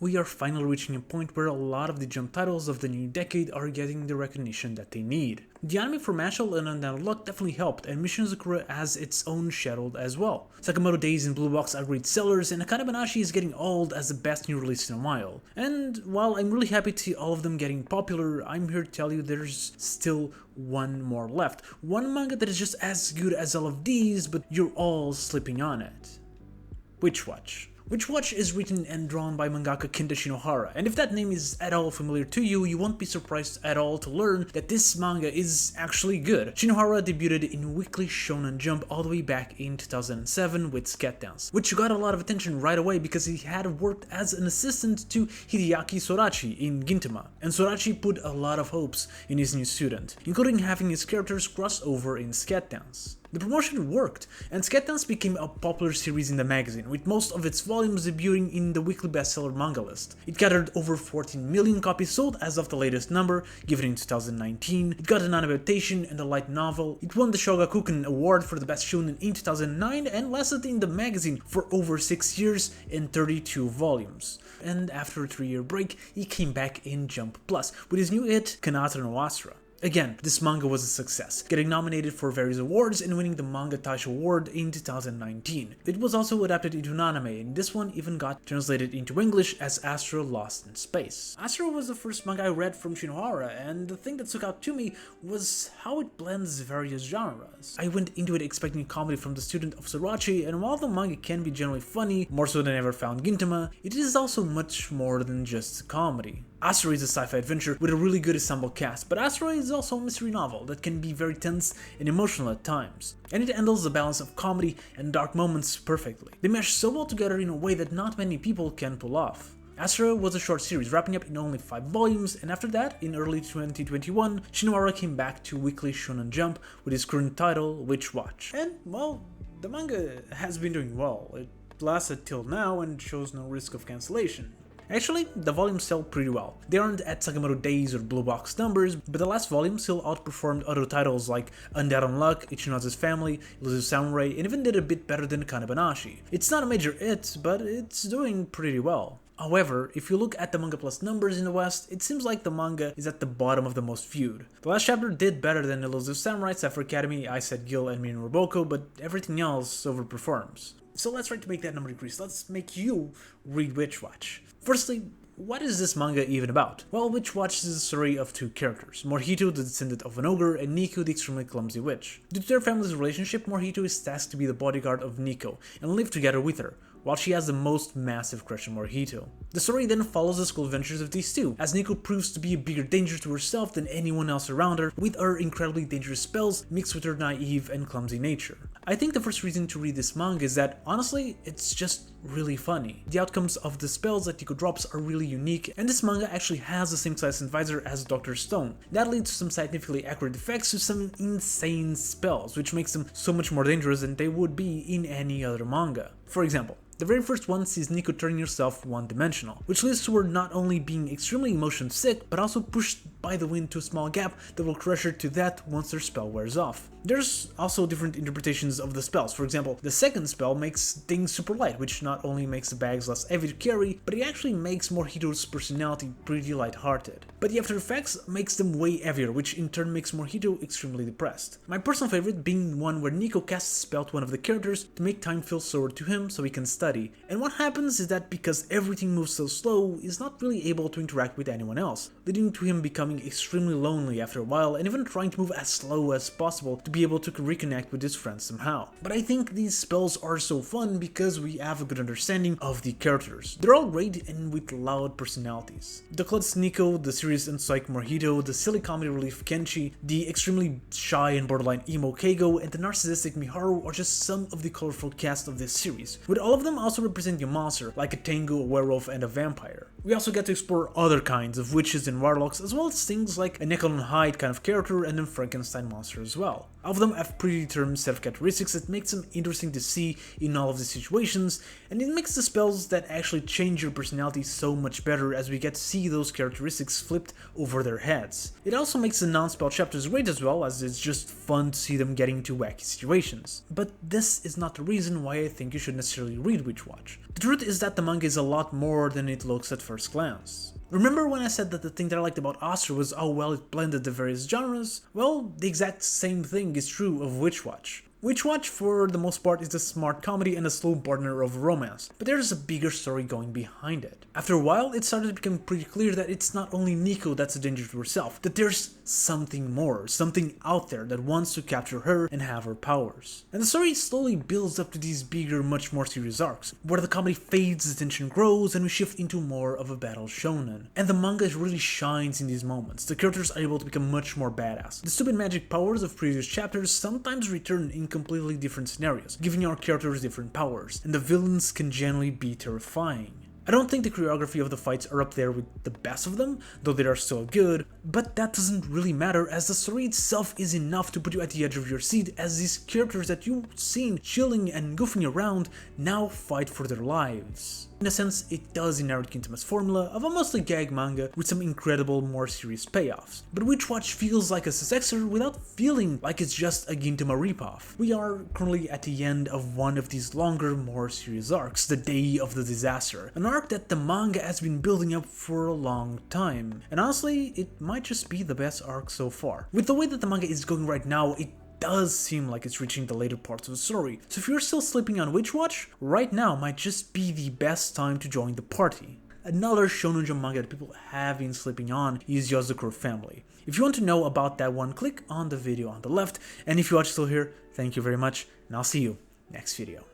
we are finally reaching a point where a lot of the Jump titles of the new decade are getting the recognition that they need. The anime for Mashal and Undoubted Luck definitely helped, and Mission Sakura has its own shadow as well. Sakamoto Days and Blue Box are great sellers, and Akane Banashi is getting old as the best new release in a while. And while I'm really happy to see all of them getting popular, I'm here to tell you there's still one more left. One manga that is just as good as all of these, but you're all sleeping on it. Witch Watch. Witch Watch is written and drawn by mangaka Kenta Shinohara, and if that name is at all familiar to you, you won't be surprised at all to learn that this manga is actually good. Shinohara debuted in Weekly Shonen Jump all the way back in 2007 with Scat Dance, which got a lot of attention right away because he had worked as an assistant to Hideaki Sorachi in Gintama, and Sorachi put a lot of hopes in his new student, including having his characters cross over in Scat Dance. The promotion worked, and Scat Dance became a popular series in the magazine, with most of its volumes debuting in the weekly bestseller manga list. It gathered over 14 million copies sold as of the latest number, given in 2019. It got an adaptation and a light novel. It won the Shogakukan Award for the best shonen in 2009 and lasted in the magazine for over 6 years in 32 volumes. And after a 3-year break, he came back in Jump Plus with his new hit Kanata no Astra. Again, this manga was a success, getting nominated for various awards and winning the Manga Taisho Award in 2019. It was also adapted into an anime, and this one even got translated into English as Astro Lost in Space. Astro was the first manga I read from Shinohara, and the thing that stuck out to me was how it blends various genres. I went into it expecting comedy from the student of Sorachi, and while the manga can be generally funny, more so than I ever found Gintama, it is also much more than just comedy. Astro is a sci-fi adventure with a really good ensemble cast, but Astro is also a mystery novel that can be very tense and emotional at times, and it handles the balance of comedy and dark moments perfectly. They mesh so well together in a way that not many people can pull off. Astro was a short series, wrapping up in only 5 volumes, and after that, in early 2021, Shinohara came back to Weekly Shonen Jump with his current title, Witch Watch. And, well, the manga has been doing well. It lasted till now and shows no risk of cancellation. Actually, the volumes sell pretty well. They aren't at Sakamoto Days or Blue Box numbers, but the last volume still outperformed other titles like Undead Luck, Ichinozu's Family, Elusive Samurai, and even did a bit better than Akane Banashi. It's not a major hit, but it's doing pretty well. However, if you look at the Manga Plus numbers in the West, it seems like the manga is at the bottom of the most viewed. The last chapter did better than Elusive Samurai, Sapphire Academy, I Said Gil, and Min Roboko, but everything else overperforms. So let's try to make that number increase. Let's make you read Witch Watch. Firstly, what is this manga even about? Well, Witch Watch is a story of 2 characters, Morihito, the descendant of an ogre, and Nico, the extremely clumsy witch. Due to their family's relationship, Morihito is tasked to be the bodyguard of Nico and live together with her, while she has the most massive crush on Morihito. The story then follows the school adventures of these two, as Nico proves to be a bigger danger to herself than anyone else around her, with her incredibly dangerous spells mixed with her naive and clumsy nature. I think the first reason to read this manga is that, honestly, it's just really funny. The outcomes of the spells that Nico drops are really unique, and this manga actually has the same size and visor as Dr. Stone. That leads to some scientifically accurate effects to some insane spells, which makes them so much more dangerous than they would be in any other manga. For example, the very first one sees Nico turning herself one-dimensional, which leads to her not only being extremely motion sick, but also pushed by the wind to a small gap that will crush her to death once her spell wears off. There's also different interpretations of the spells. For example, the second spell makes things super light, which not only makes the bags less heavy to carry, but it actually makes Morihito's personality pretty lighthearted. But the after effects makes them way heavier, which in turn makes Morihito extremely depressed. My personal favorite being one where Nico casts a spell to one of the characters to make time feel slower to him so he can study. And what happens is that because everything moves so slow, he's not really able to interact with anyone else, leading to him becoming extremely lonely after a while and even trying to move as slow as possible to be able to reconnect with his friends somehow. But I think these spells are so fun because we have a good understanding of the characters. They're all great and with loud personalities. The klutz Nico, the serious and psych Morihito, the silly comedy relief Kenshi, the extremely shy and borderline emo Keigo, and the narcissistic Miharu are just some of the colorful cast of this series, with all of them also representing a monster, like a tango, a werewolf, and a vampire. We also get to explore other kinds of witches and warlocks, as well as things like a Jekyll and Hyde kind of character and a Frankenstein monster as well. All of them have predetermined set of characteristics that makes them interesting to see in all of these situations, and it makes the spells that actually change your personality so much better as we get to see those characteristics flipped over their heads. It also makes the non-spell chapters great as well, as it's just fun to see them getting into wacky situations. But this is not the reason why I think you should necessarily read Witch Watch. The truth is that the manga is a lot more than it looks at first glance. Remember when I said that the thing that I liked about Astro was how well it blended the various genres? Well, the exact same thing is true of Witch Watch. Witch Watch, for the most part, is a smart comedy and a slow burner of romance, but there's a bigger story going behind it. After a while, it started to become pretty clear that it's not only Nico that's a danger to herself, that there's something more, something out there that wants to capture her and have her powers. And the story slowly builds up to these bigger, much more serious arcs, where the comedy fades, the tension grows, and we shift into more of a battle shonen. And the manga really shines in these moments. The characters are able to become much more badass. The stupid magic powers of previous chapters sometimes return in completely different scenarios, giving our characters different powers, and the villains can generally be terrifying. I don't think the choreography of the fights are up there with the best of them, though they are still good, but that doesn't really matter as the story itself is enough to put you at the edge of your seat as these characters that you've seen chilling and goofing around now fight for their lives. In a sense, it does inherit Gintama's formula of a mostly gag manga with some incredible, more serious payoffs. But Witch Watch feels like a successor without feeling like it's just a Gintama ripoff. We are currently at the end of one of these longer, more serious arcs, the Day of the Disaster, an arc that the manga has been building up for a long time. And honestly, it might just be the best arc so far. With the way that the manga is going right now, it does seem like it's reaching the later parts of the story, so if you're still sleeping on Witch Watch, right now might just be the best time to join the party. Another Shonen Jump manga that people have been sleeping on is Yozakura Family. If you want to know about that one, click on the video on the left, and if you are still here, thank you very much, and I'll see you next video.